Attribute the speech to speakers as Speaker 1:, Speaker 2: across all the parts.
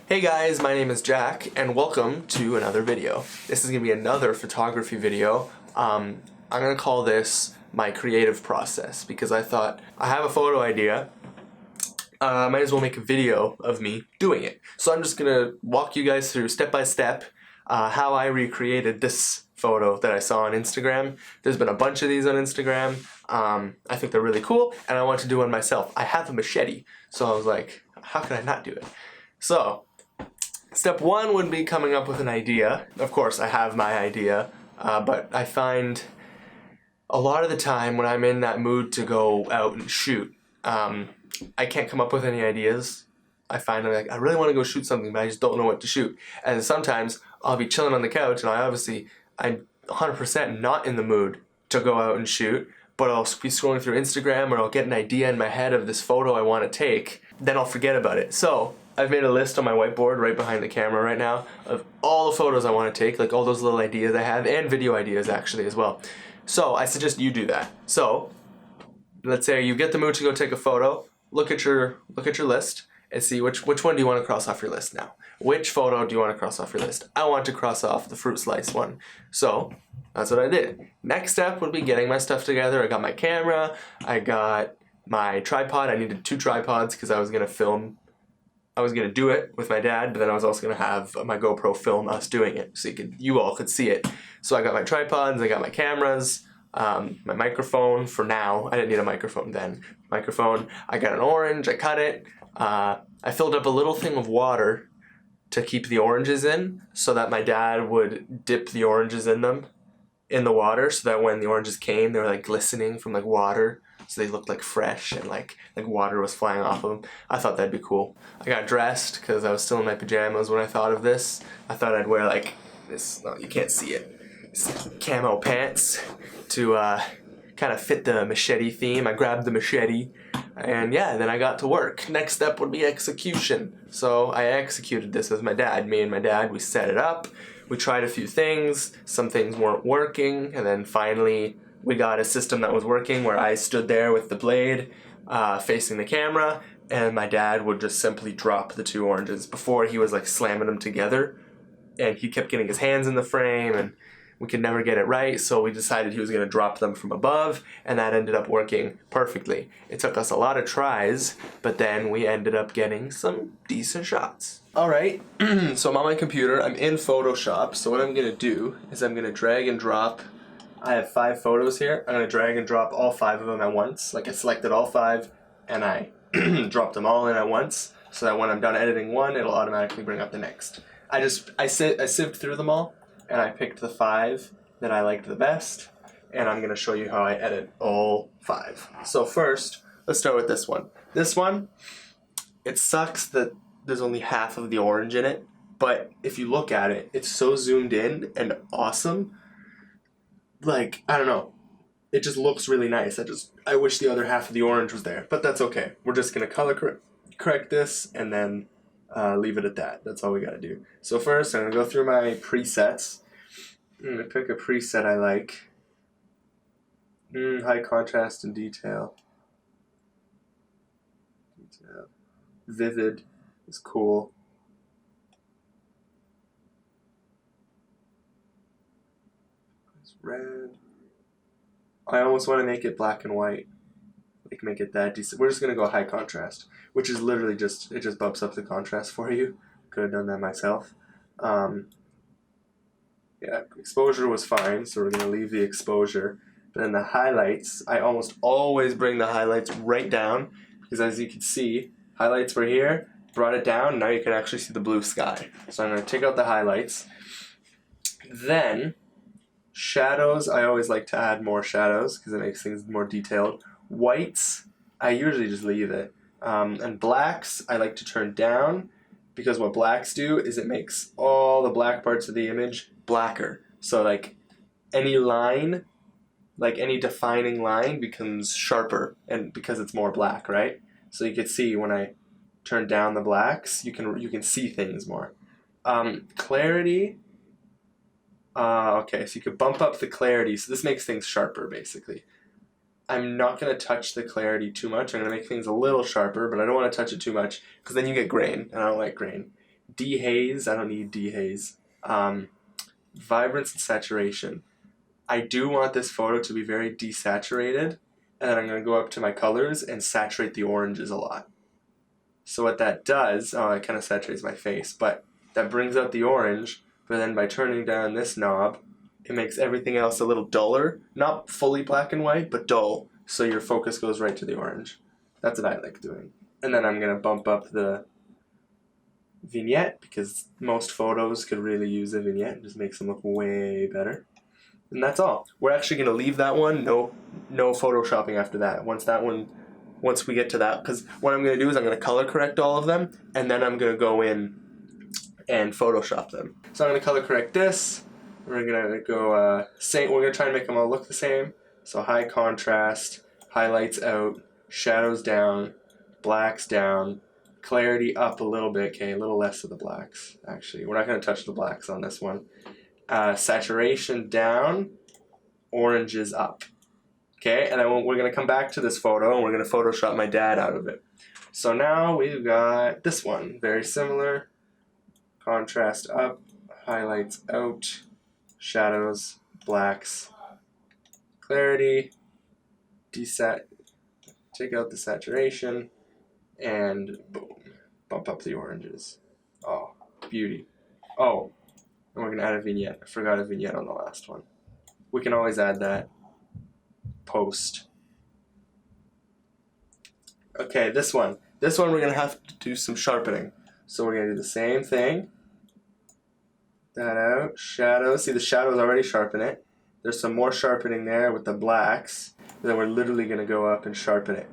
Speaker 1: Hey guys, my name is Jack, and welcome to another video. This is going to be another photography video. I'm going to call this my creative process because I thought I have a photo idea. I might as well make a video of me doing it. So I'm just going to walk you guys through step by step how I recreated this photo that I saw on Instagram. There's been a bunch of these on Instagram. I think they're really cool, and I want to do one myself. I have a machete, so I was like, how can I not do it? So, step one would be coming up with an idea. Of course, I have my idea, but I find a lot of the time when I'm in that mood to go out and shoot, I can't come up with any ideas. I find I'm like, I really want to go shoot something, but I just don't know what to shoot. And sometimes I'll be chilling on the couch, and I'm 100% not in the mood to go out and shoot, but I'll be scrolling through Instagram, or I'll get an idea in my head of this photo I want to take, then I'll forget about it. So I've made a list on my whiteboard right behind the camera right now of all the photos I want to take, like all those little ideas I have, and video ideas actually as well. So I suggest you do that. So let's say you get the mood to go take a photo, look at your list and see which one do you want to cross off your list now. Which photo do you want to cross off your list? I want to cross off the fruit slice one. So that's what I did. Next step would be getting my stuff together. I got my camera, I got my tripod. I needed 2 tripods because I was going to do it with my dad, but then I was also going to have my GoPro film us doing it so you all could see it. So I got my tripods, I got my cameras, my microphone for now. I didn't need a microphone then. Microphone, I got an orange, I cut it. I filled up a little thing of water to keep the oranges in so that my dad would dip the oranges in the water so that when the oranges came, they were like glistening from like water. So they looked like fresh and like water was flying off of them. I thought that'd be cool. I got dressed because I was still in my pajamas when I thought of this. I thought I'd wear like this, no, you can't see it, this camo pants to kind of fit the machete theme. I grabbed the machete and yeah, then I got to work. Next step would be execution. So I executed this with my dad. Me and my dad, we set it up. We tried a few things. Some things weren't working, and then finally we got a system that was working where I stood there with the blade facing the camera, and my dad would just simply drop the 2 oranges. Before, he was like slamming them together, and he kept getting his hands in the frame, and we could never get it right, so we decided he was going to drop them from above, and that ended up working perfectly. It took us a lot of tries, but then we ended up getting some decent shots. Alright, so I'm on my computer, I'm in Photoshop, so what I'm going to do is I'm going to drag and drop. I have 5 photos here. I'm going to drag and drop all 5 of them at once. Like I selected all 5 and I dropped them all in at once so that when I'm done editing one, it'll automatically bring up the next. I sieved through them all and I picked the 5 that I liked the best, and I'm going to show you how I edit all 5. So first, let's start with this one. This one, it sucks that there's only half of the orange in it, but if you look at it, it's so zoomed in and awesome. Like, I don't know, it just looks really nice. I wish the other half of the orange was there, but that's okay. We're just gonna color correct this and then leave it at that. That's all we gotta do. So first, I'm gonna go through my presets. I'm gonna pick a preset I like. High contrast and detail. Vivid is cool. Red. I almost want to make it black and white. Like make it that decent. We're just gonna go high contrast, which is literally it just bumps up the contrast for you. Could have done that myself. Yeah, exposure was fine, so we're gonna leave the exposure. But then the highlights, I almost always bring the highlights right down, because as you can see, highlights were here, brought it down, now you can actually see the blue sky. So I'm gonna take out the highlights. Then shadows, I always like to add more shadows because it makes things more detailed. Whites, I usually just leave it. And blacks, I like to turn down because what blacks do is it makes all the black parts of the image blacker. So like any line, like any defining line becomes sharper, and because it's more black, right? So you can see when I turn down the blacks, you can see things more. Clarity, okay, so you could bump up the clarity, so this makes things sharper, basically. I'm not going to touch the clarity too much. I'm going to make things a little sharper, but I don't want to touch it too much, because then you get grain, and I don't like grain. dehaze. I don't need dehaze. Vibrance and saturation. I do want this photo to be very desaturated, and then I'm going to go up to my colors and saturate the oranges a lot. So what that does, oh, it kind of saturates my face, but that brings out the orange, but then by turning down this knob, it makes everything else a little duller. Not fully black and white, but dull, so your focus goes right to the orange. That's what I like doing. And then I'm going to bump up the vignette, because most photos could really use a vignette. It just makes them look way better. And that's all. We're actually going to leave that one. No photoshopping after that. Once we get to that, because what I'm going to do is I'm going to color correct all of them, and then I'm going to go in and Photoshop them. So I'm going to color correct this. We're going to go same. We're going to try and make them all look the same. So high contrast, highlights out, shadows down, blacks down, clarity up a little bit. Okay, a little less of the blacks. Actually, we're not going to touch the blacks on this one. Saturation down, oranges up. Okay, and then we're going to come back to this photo and we're going to Photoshop my dad out of it. So now we've got this one, very similar. Contrast up, highlights out, shadows, blacks, clarity, take out the saturation, and boom, bump up the oranges. Oh, beauty. Oh, and we're going to add a vignette. I forgot a vignette on the last one. We can always add that post. Okay, this one we're going to have to do some sharpening. So we're going to do the same thing. That out, shadows. See, the shadows already sharpen it. There's some more sharpening there with the blacks. And then we're literally going to go up and sharpen it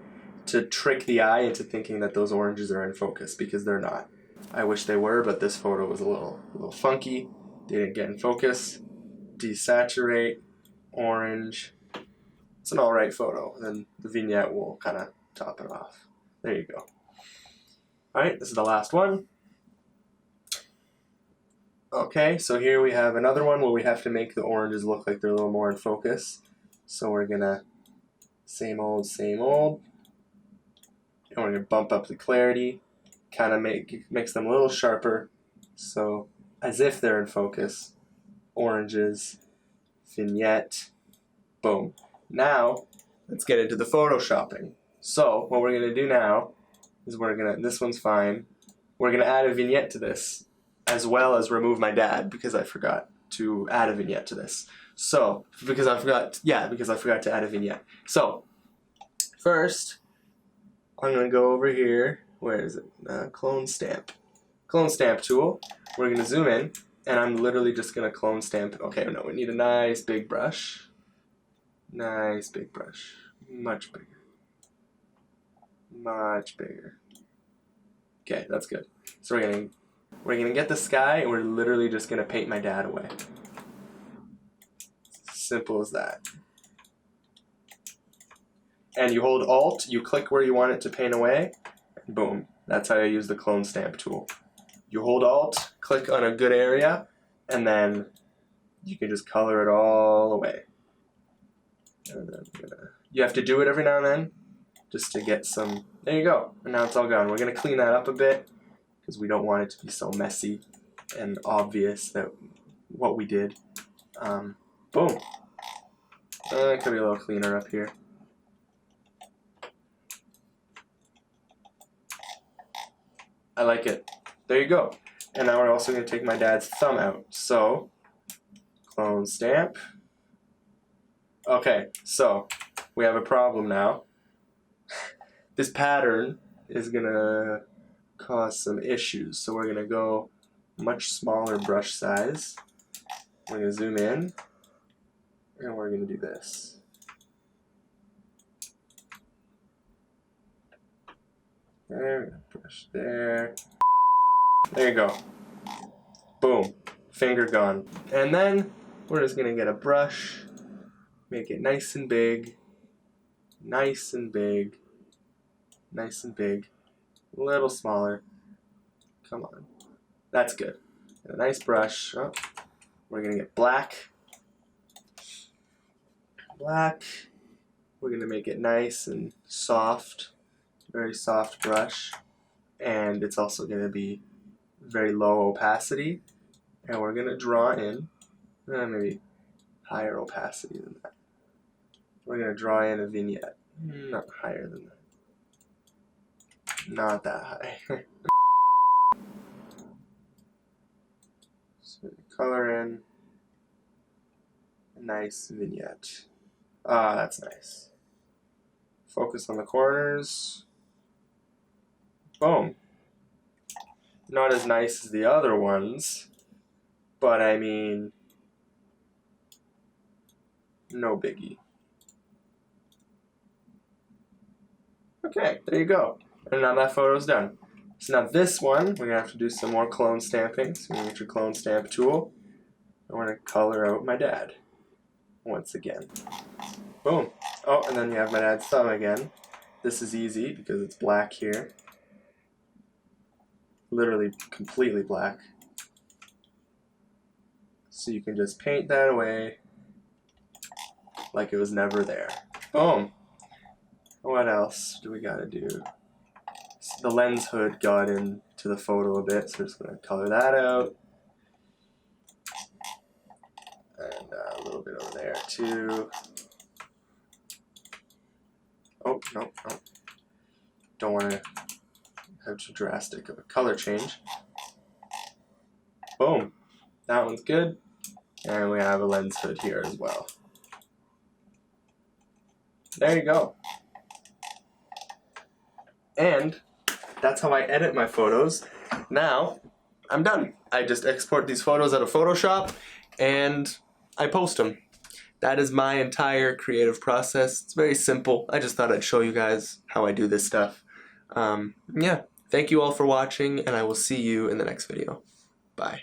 Speaker 1: to trick the eye into thinking that those oranges are in focus, because they're not. I wish they were, but this photo was a little funky. They didn't get in focus. Desaturate, orange. It's an alright photo. And then the vignette will kind of top it off. There you go. Alright, this is the last one. Okay, so here we have another one where we have to make the oranges look like they're a little more in focus. So we're gonna same old, and we're gonna bump up the clarity, kind of makes them a little sharper, so as if they're in focus. Oranges, vignette, boom. Now let's get into the photoshopping. So what we're gonna do now is this one's fine. We're gonna add a vignette to this, as well as remove my dad, because I forgot to add a vignette to this. So, because I forgot to add a vignette. So, first, I'm going to go over here. Where is it? Clone stamp. Clone stamp tool. We're going to zoom in, and I'm literally just going to clone stamp. Okay, no, we need a nice big brush. Nice big brush. Much bigger. Much bigger. Okay, that's good. So we're gonna get the sky, and we're literally just gonna paint my dad away. Simple as that. And you hold Alt, you click where you want it to paint away, and boom. That's how I use the clone stamp tool. You hold Alt, click on a good area, and then you can just color it all away. And then you have to do it every now and then, just to get some. There you go. And now it's all gone. We're gonna clean that up a bit, because we don't want it to be so messy and obvious that what we did. Boom. It could be a little cleaner up here. I like it. There you go. And now we're also going to take my dad's thumb out. So, clone stamp. Okay, so we have a problem now. This pattern is going to cause some issues. So we're going to go much smaller brush size. We're going to zoom in, and we're going to do this. There, brush there. There you go. Boom. Finger gone. And then we're just going to get a brush, make it nice and big, nice and big, nice and big, a little smaller. Come on. That's good. And a nice brush. Oh, we're going to get black. Black. We're going to make it nice and soft. Very soft brush. And it's also going to be very low opacity, and we're gonna draw in, maybe higher opacity than that. We're gonna draw in a vignette, not higher than that, not that high. So color in a nice vignette. Ah, that's nice. Focus on the corners. Boom. Not as nice as the other ones, but I mean, no biggie. Okay, there you go. And now that photo's done. So now this one, we're gonna have to do some more clone stamping. So you're gonna get your clone stamp tool. I want to color out my dad once again. Boom. Oh, and then you have my dad's thumb again. This is easy because it's black here. Literally completely black. So you can just paint that away like it was never there. Boom. What else do we gotta do? So the lens hood got into the photo a bit, so we're just gonna color that out. And a little bit over there too. Oh, no. Don't want to have too drastic of a color change. Boom. That one's good. And we have a lens hood here as well. There you go. And that's how I edit my photos. Now, I'm done. I just export these photos out of Photoshop and I post them. That is my entire creative process. It's very simple. I just thought I'd show you guys how I do this stuff. Yeah, thank you all for watching, and I will see you in the next video. Bye.